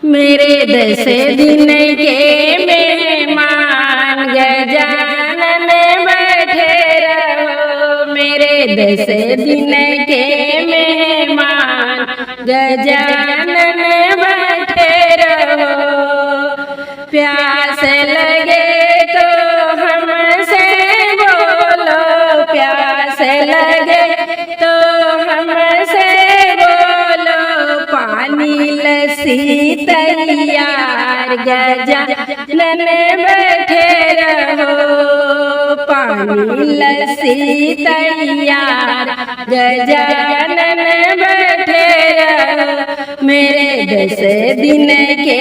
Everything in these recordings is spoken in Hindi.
मेरे 10 दिन के मेहमान गजानन बैठे रहो। मेरे 10 दिन के मेहमान गजानन बैठे रहो। प्यास लगे तो हमसे बोलो, प्यास लगे तो हमसे बोलो। पानी लस्सी तैयार गजानन बैठे रहो। पानी लस्सी तैयार गजानन बैठे रहो। मेरे 10 दिन के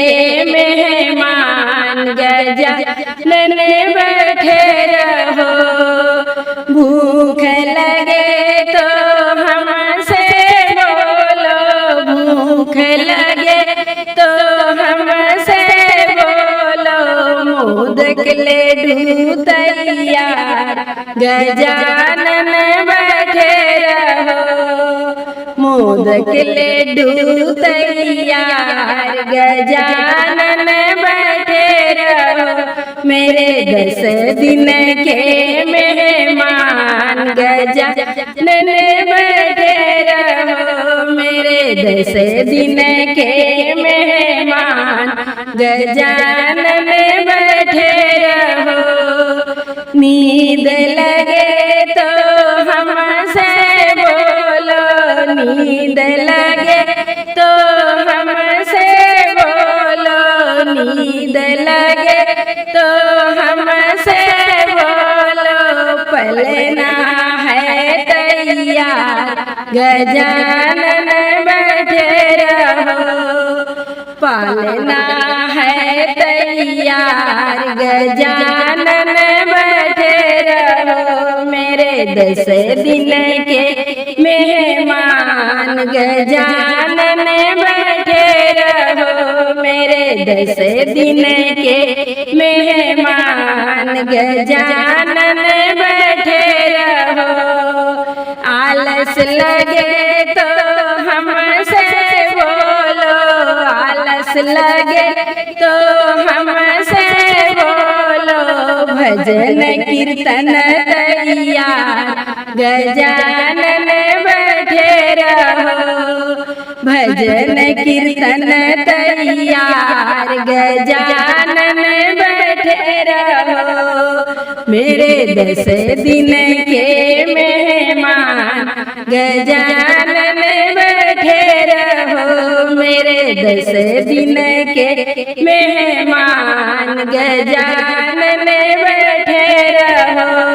मेहमान गजानन बैठे रहो। भूख लगे तो हमसे बोलो, भूख लगे तो हमसे बोलो। मोदक लड्डू तैयार गजानन बैठे रहो। मोदक लड्डू तैयार गजानन बैठे रहो। मेरे 10 दिन के मेहमान गजानन बैठे रहो। मेरे 10 दिन के मेहमान गजानन बैठे रहो। नींद लगे तो हमसे बोलो, नींद लगे तो हमसे बोलो। नींद लगे तो हमसे बोलो। पलना है तैयार गजानन बैठे रहो। पालना है तैयार गजानन बैठे रहो। मेरे 10 दिन के मेहमान गजानन बैठे रहो। मेरे 10 दिन के मेहमान गजानन बैठे रहो। आलस लगे तो हमसे बोलो, आलस लगे तो हमसे बोलो। भजन कीर्तन तैयार गजानन बैठे रहो। भजन कीर्तन तैयार गजानन बैठे रहो। मेरे 10 दिन के मेहमान गजानन बैठे रहो। मेरे 10 दिन के मेहमान गजानन बैठे रहो।